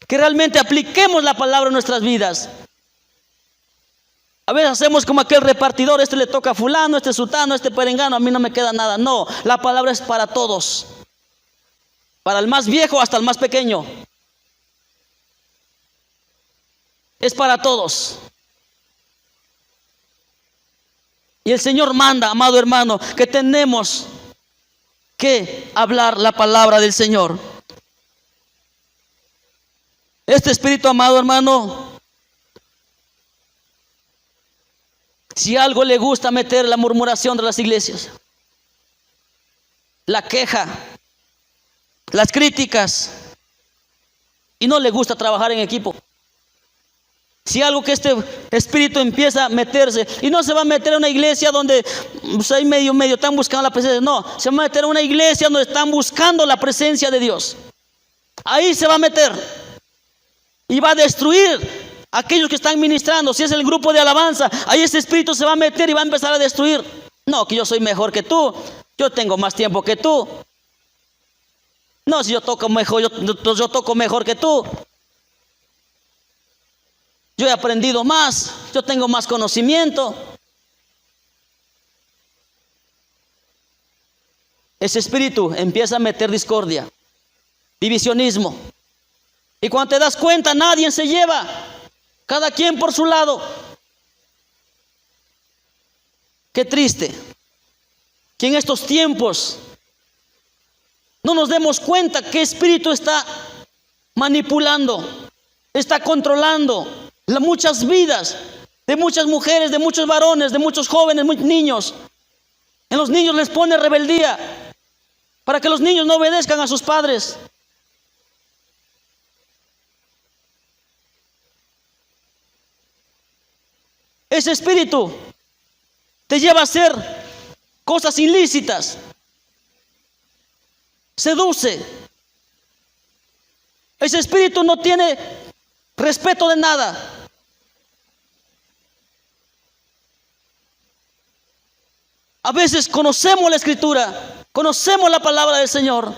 Que realmente apliquemos la palabra en nuestras vidas. A veces hacemos como aquel repartidor: este le toca a fulano, este sutano, este perengano, a mí no me queda nada. No, la palabra es para todos, para el más viejo hasta el más pequeño. Es para todos. Y el Señor manda, amado hermano, que tenemos que hablar la palabra del Señor. Este espíritu, amado hermano, Si algo le gusta meter, la murmuración de las iglesias, la queja, las críticas, y no le gusta trabajar en equipo. Si algo que este espíritu empieza a meterse, y no se va a meter a una iglesia donde pues, ahí medio están buscando la presencia, no, se va a meter a una iglesia donde están buscando la presencia de Dios. Ahí se va a meter y va a destruir a aquellos que están ministrando. Si es el grupo de alabanza, ahí ese espíritu se va a meter y va a empezar a destruir. No, que yo soy mejor que tú, yo tengo más tiempo que tú. No, si yo toco mejor, yo toco mejor que tú. Yo he aprendido más, yo tengo más conocimiento. Ese espíritu empieza a meter discordia, divisionismo. Y cuando te das cuenta, nadie se lleva, cada quien por su lado. Qué triste que en estos tiempos no nos demos cuenta qué espíritu está manipulando, está controlando muchas vidas de muchas mujeres, de muchos varones, de muchos jóvenes, muchos niños. En los niños les pone rebeldía para que los niños no obedezcan a sus padres. Ese espíritu te lleva a hacer cosas ilícitas, seduce. Ese espíritu no tiene respeto de nada. A veces conocemos la Escritura, conocemos la palabra del Señor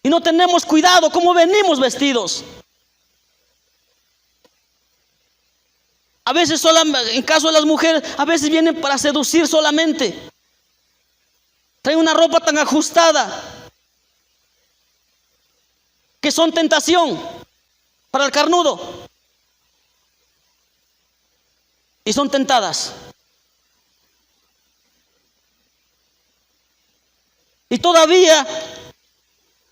y no tenemos cuidado cómo venimos vestidos. A veces, en caso de las mujeres, a veces vienen para seducir solamente. Traen una ropa tan ajustada que son tentación para el carnudo. Y son tentadas. Y todavía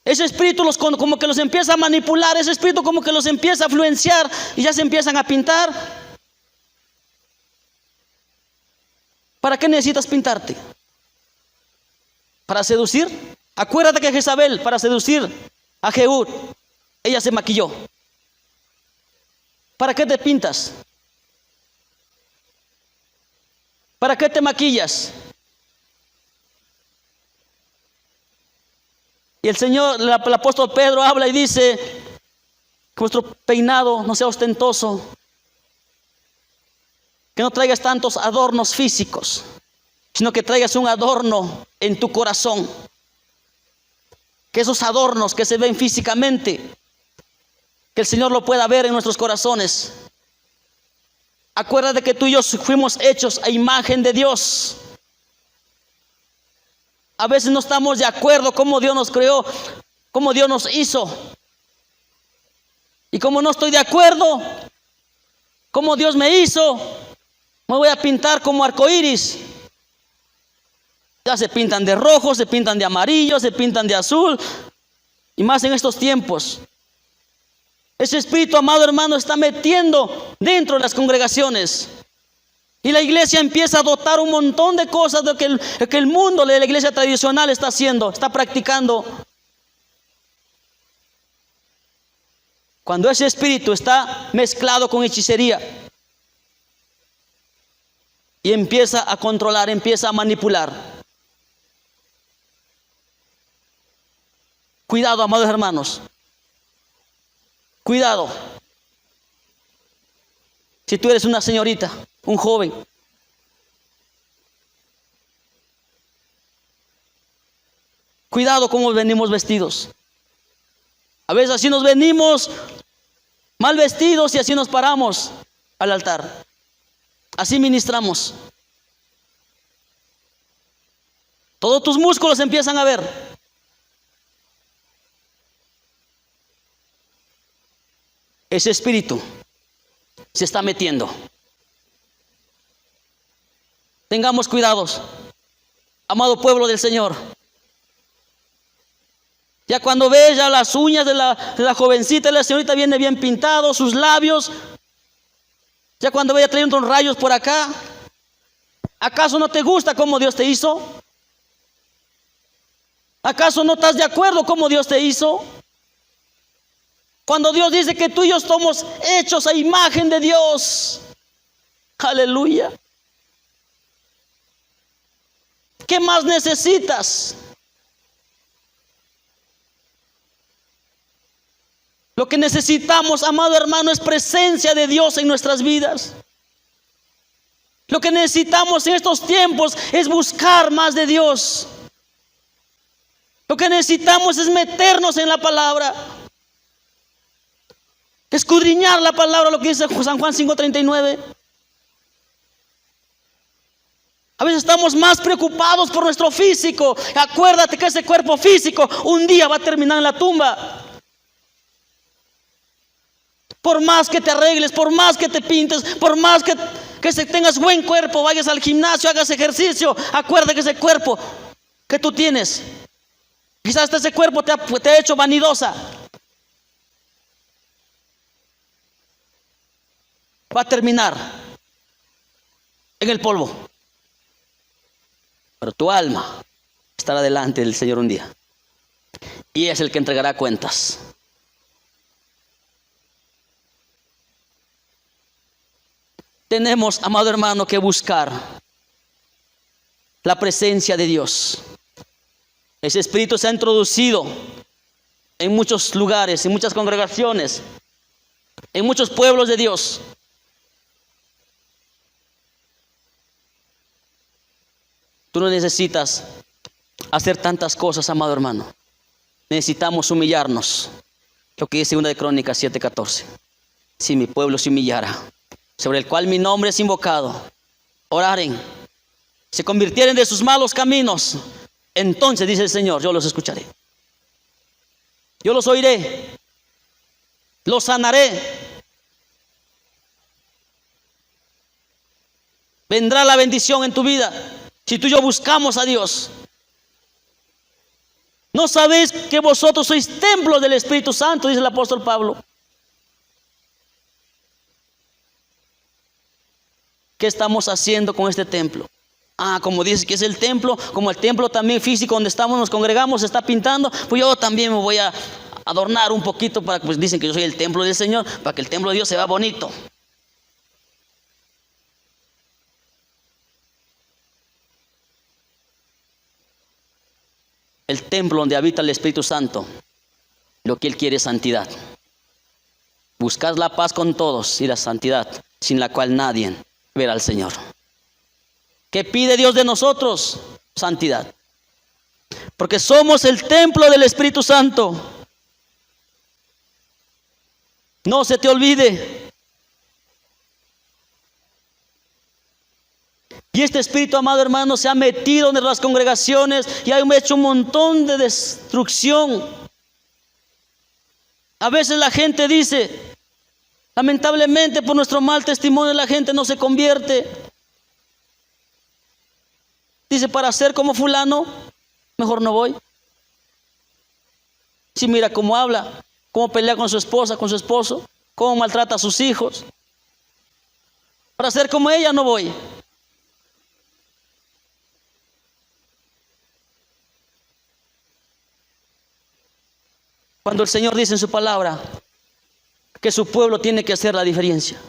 ese espíritu como que los empieza a manipular, ese espíritu como que los empieza a influenciar y ya se empiezan a pintar. ¿Para qué necesitas pintarte? ¿Para seducir? Acuérdate que Jezabel, para seducir a Jehú, ella se maquilló. ¿Para qué te pintas? ¿Para qué te maquillas? Y el Señor, el apóstol Pedro habla y dice que vuestro peinado no sea ostentoso, que no traigas tantos adornos físicos, sino que traigas un adorno en tu corazón. Que esos adornos que se ven físicamente, que el Señor lo pueda ver en nuestros corazones. Acuérdate que tú y yo fuimos hechos a imagen de Dios. A veces no estamos de acuerdo cómo Dios nos creó, cómo Dios nos hizo. Y como no estoy de acuerdo cómo Dios me hizo, me voy a pintar como arcoíris. Ya se pintan de rojo, se pintan de amarillo, se pintan de azul. Y más en estos tiempos. Ese espíritu, amado hermano, está metiendo dentro de las congregaciones. Y la iglesia empieza a dotar un montón de cosas de que el mundo de la iglesia tradicional está haciendo, está practicando. Cuando ese espíritu está mezclado con hechicería y empieza a controlar, empieza a manipular. Cuidado, amados hermanos. Cuidado. Si tú eres una señorita, un joven, cuidado cómo venimos vestidos. A veces así nos venimos mal vestidos y así nos paramos al altar. Así ministramos. Todos tus músculos empiezan a ver. Ese espíritu se está metiendo. Tengamos cuidados, amado pueblo del Señor. Ya cuando ves ya las uñas de la jovencita, de la señorita, viene bien pintado, sus labios, Ya cuando vaya trayendo unos rayos por acá, ¿acaso no te gusta cómo Dios te hizo? ¿Acaso no estás de acuerdo cómo Dios te hizo? Cuando Dios dice que tú y yo somos hechos a imagen de Dios. Aleluya. ¿Qué más necesitas? Lo que necesitamos, amado hermano, es presencia de Dios en nuestras vidas. Lo que necesitamos en estos tiempos es buscar más de Dios. Lo que necesitamos es meternos en la palabra. Escudriñar la palabra, lo que dice San Juan 5:39. A veces estamos más preocupados por nuestro físico. Acuérdate que ese cuerpo físico un día va a terminar en la tumba. Por más que te arregles, por más que te pintes, por más que tengas buen cuerpo, vayas al gimnasio, hagas ejercicio, acuérdate que ese cuerpo que tú tienes, quizás ese cuerpo te ha hecho vanidosa. Va a terminar en el polvo. Pero tu alma estará delante del Señor un día. Y es el que entregará cuentas. Tenemos, amado hermano, que buscar la presencia de Dios. Ese espíritu se ha introducido en muchos lugares, en muchas congregaciones, en muchos pueblos de Dios. Tú no necesitas hacer tantas cosas, amado hermano. Necesitamos humillarnos. Lo que dice 2 de Crónicas 7:14. Si mi pueblo se humillara, sobre el cual mi nombre es invocado, oraren, se convirtieren de sus malos caminos, entonces dice el Señor, yo los escucharé. Yo los oiré. Los sanaré. Vendrá la bendición en tu vida. Si tú y yo buscamos a Dios. ¿No sabéis que vosotros sois templo del Espíritu Santo? Dice el apóstol Pablo. ¿Qué estamos haciendo con este templo? Como dice que es el templo, como el templo también físico donde estamos, nos congregamos, se está pintando, pues yo también me voy a adornar un poquito para que, pues dicen que yo soy el templo del Señor, para que el templo de Dios se vea bonito. El templo donde habita el Espíritu Santo, lo que Él quiere es santidad. Buscad la paz con todos y la santidad, sin la cual nadie verá al Señor. ¿Qué pide Dios de nosotros? Santidad. Porque somos el templo del Espíritu Santo. No se te olvide. Y este espíritu, amado hermano, se ha metido en las congregaciones y ha hecho un montón de destrucción. A veces la gente dice, lamentablemente por nuestro mal testimonio la gente no se convierte. Dice, para ser como fulano, mejor no voy. Si mira cómo habla, cómo pelea con su esposa, con su esposo, cómo maltrata a sus hijos. Para ser como ella no voy. Cuando el Señor dice en su palabra que su pueblo tiene que hacer la diferencia.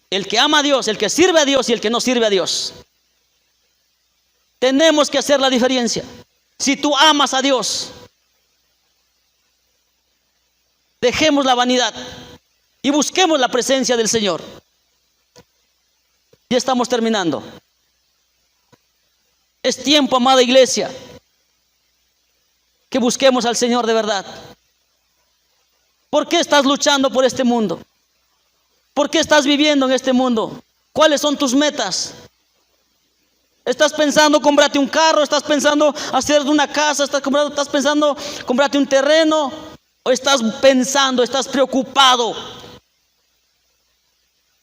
El que ama a Dios, el que sirve a Dios y el que no sirve a Dios. Tenemos que hacer la diferencia. Si tú amas a Dios, dejemos la vanidad y busquemos la presencia del Señor. Ya estamos terminando. Es tiempo, amada iglesia, que busquemos al Señor de verdad. ¿Por qué estás luchando por este mundo? ¿Por qué estás viviendo en este mundo? ¿Cuáles son tus metas? ¿Estás pensando comprarte un carro? ¿Estás pensando hacer una casa? ¿Estás pensando comprarte un terreno? ¿O estás pensando, estás preocupado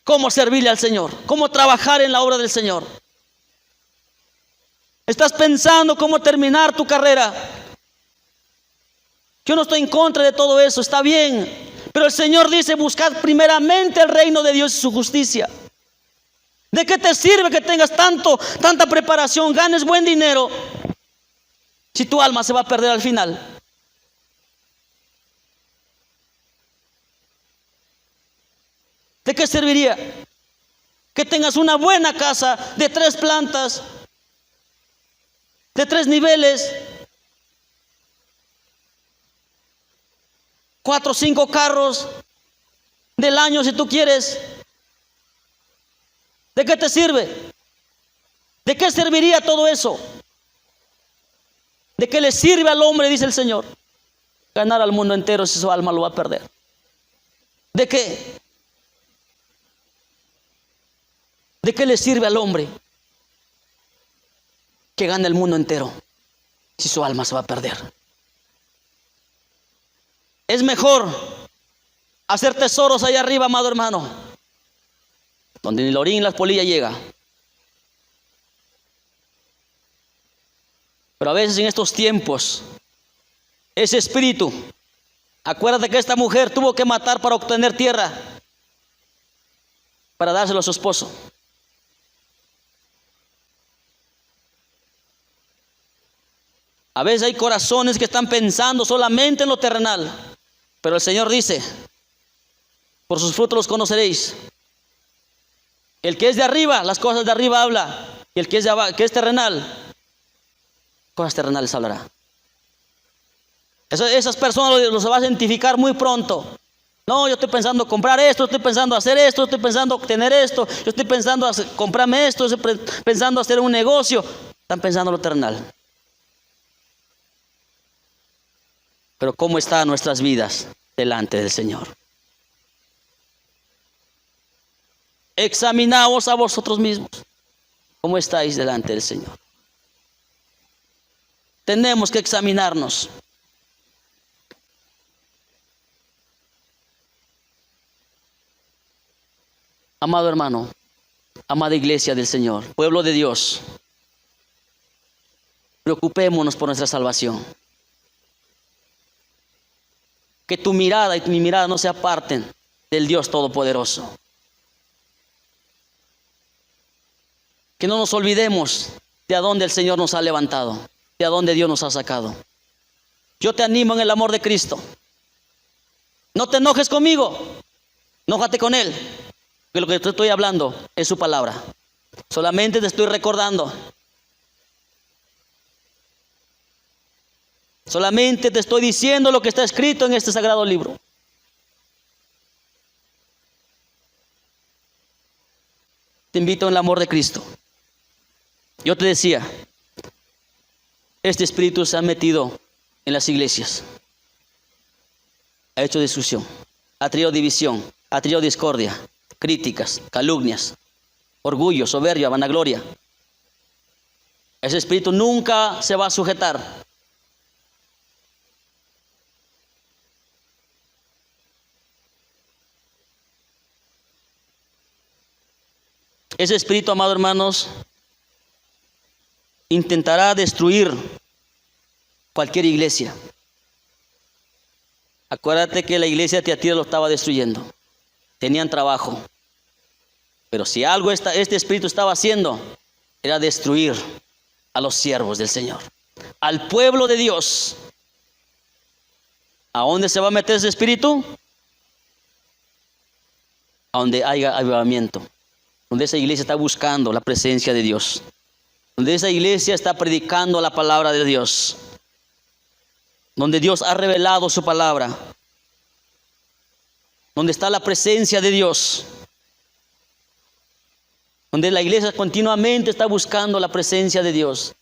cómo servirle al Señor? ¿Cómo trabajar en la obra del Señor? ¿Estás pensando cómo terminar tu carrera? Yo no estoy en contra de todo eso, está bien. Pero el Señor dice: buscad primeramente el reino de Dios y su justicia. ¿De qué te sirve que tengas tanta preparación, ganes buen dinero, si tu alma se va a perder al final? ¿De qué serviría que tengas una buena casa de 3 plantas, de 3 niveles, 4 o 5 carros del año si tú quieres? ¿De qué te sirve? ¿De qué serviría todo eso? ¿De qué le sirve al hombre, dice el Señor, ganar al mundo entero si su alma lo va a perder? ¿De qué? ¿De qué le sirve al hombre que gane el mundo entero si su alma se va a perder? Es mejor hacer tesoros allá arriba, amado hermano, donde ni el orín ni la polilla llega. Pero a veces en estos tiempos, ese espíritu, acuérdate que esta mujer tuvo que matar para obtener tierra, para dárselo a su esposo. A veces hay corazones que están pensando solamente en lo terrenal, pero el Señor dice: por sus frutos los conoceréis. El que es de arriba, las cosas de arriba habla, y el que es de abajo, que es terrenal, cosas terrenales hablará. Esas personas los va a identificar muy pronto. No, yo estoy pensando comprar esto, estoy pensando hacer esto, estoy pensando obtener esto, yo estoy pensando comprarme esto, estoy pensando hacer un negocio. Están pensando en lo terrenal. Pero ¿cómo están nuestras vidas delante del Señor? Examinaos a vosotros mismos. ¿Cómo estáis delante del Señor? Tenemos que examinarnos. Amado hermano, amada iglesia del Señor, pueblo de Dios, preocupémonos por nuestra salvación. Que tu mirada y mi mirada no se aparten del Dios Todopoderoso. Que no nos olvidemos de a dónde el Señor nos ha levantado, de a dónde Dios nos ha sacado. Yo te animo en el amor de Cristo. No te enojes conmigo, enójate con Él, que lo que te estoy hablando es su palabra. Solamente te estoy recordando. Solamente te estoy diciendo lo que está escrito en este sagrado libro. Te invito en el amor de Cristo. Yo te decía, este espíritu se ha metido en las iglesias. Ha hecho destrucción, ha traído división, ha traído discordia, críticas, calumnias, orgullo, soberbia, vanagloria. Ese espíritu nunca se va a sujetar. Ese espíritu, amados hermanos, intentará destruir cualquier iglesia. Acuérdate que la iglesia de Tiatira lo estaba destruyendo. Tenían trabajo. Pero si algo este espíritu estaba haciendo, era destruir a los siervos del Señor, al pueblo de Dios. ¿A dónde se va a meter ese espíritu? A donde haya avivamiento. Donde esa iglesia está buscando la presencia de Dios. Donde esa iglesia está predicando la palabra de Dios. Donde Dios ha revelado su palabra. Donde está la presencia de Dios. Donde la iglesia continuamente está buscando la presencia de Dios.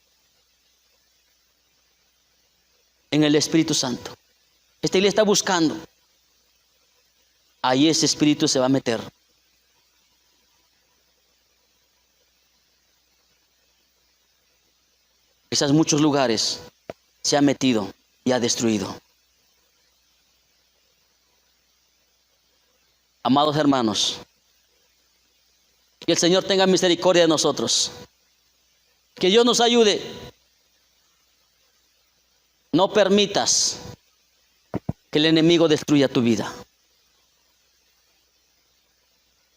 En el Espíritu Santo. Esta iglesia está buscando. Ahí ese espíritu se va a meter. Quizás muchos lugares se ha metido y ha destruido. Amados hermanos, que el Señor tenga misericordia de nosotros. Que Dios nos ayude. No permitas que el enemigo destruya tu vida.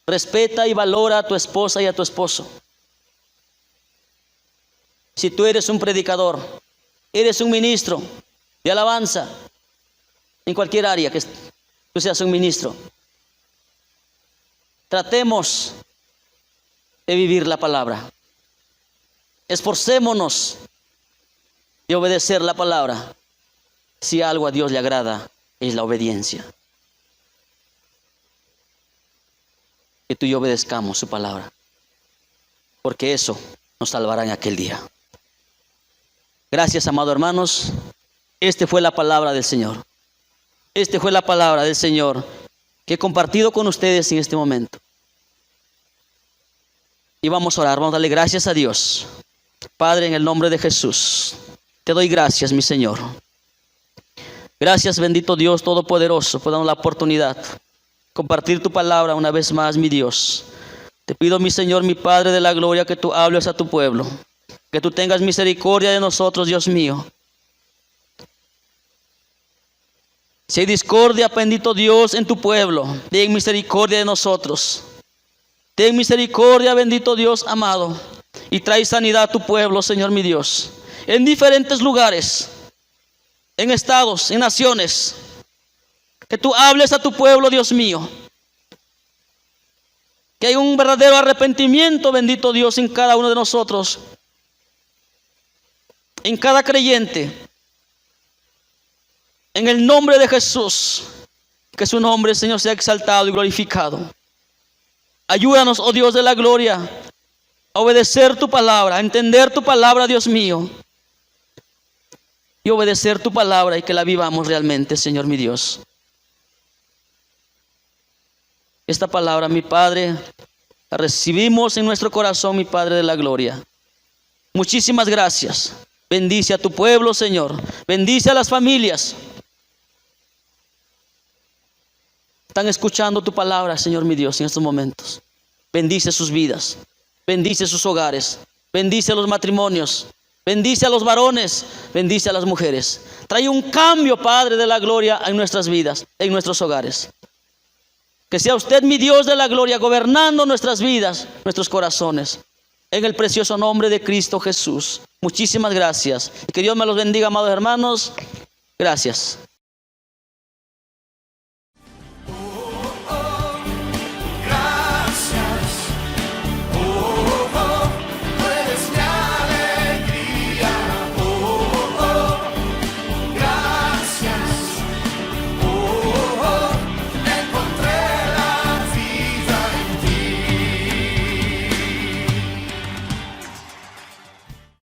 Respeta y valora a tu esposa y a tu esposo. Si tú eres un predicador, eres un ministro de alabanza, en cualquier área que tú seas un ministro, tratemos de vivir la palabra. Esforcémonos de obedecer la palabra. Si algo a Dios le agrada, es la obediencia. Que tú y yo obedezcamos su palabra, porque eso nos salvará en aquel día. Gracias, amados hermanos. Esta fue la palabra del Señor. Esta fue la palabra del Señor que he compartido con ustedes en este momento. Y vamos a orar, vamos a darle gracias a Dios. Padre, en el nombre de Jesús, te doy gracias, mi Señor. Gracias, bendito Dios Todopoderoso, por darnos la oportunidad de compartir tu palabra una vez más, mi Dios. Te pido, mi Señor, mi Padre de la gloria, que tú hables a tu pueblo. Que tú tengas misericordia de nosotros, Dios mío. Si hay discordia, bendito Dios, en tu pueblo, ten misericordia de nosotros. Ten misericordia, bendito Dios amado, y trae sanidad a tu pueblo, Señor mi Dios, en diferentes lugares, en estados, en naciones. Que tú hables a tu pueblo, Dios mío. Que hay un verdadero arrepentimiento, bendito Dios, en cada uno de nosotros, en cada creyente. En el nombre de Jesús, que su nombre, Señor, sea exaltado y glorificado. Ayúdanos, oh Dios de la gloria, a obedecer tu palabra, a entender tu palabra, Dios mío, y obedecer tu palabra y que la vivamos realmente, Señor mi Dios. Esta palabra, mi Padre, la recibimos en nuestro corazón, mi Padre de la gloria. Muchísimas gracias. Bendice a tu pueblo, Señor. Bendice a las familias. Están escuchando tu palabra, Señor mi Dios, en estos momentos. Bendice sus vidas, bendice sus hogares, bendice a los matrimonios, bendice a los varones, bendice a las mujeres. Trae un cambio, Padre de la gloria, en nuestras vidas, en nuestros hogares. Que sea usted, mi Dios de la gloria, gobernando nuestras vidas, nuestros corazones. En el precioso nombre de Cristo Jesús. Muchísimas gracias. Y que Dios me los bendiga, amados hermanos. Gracias.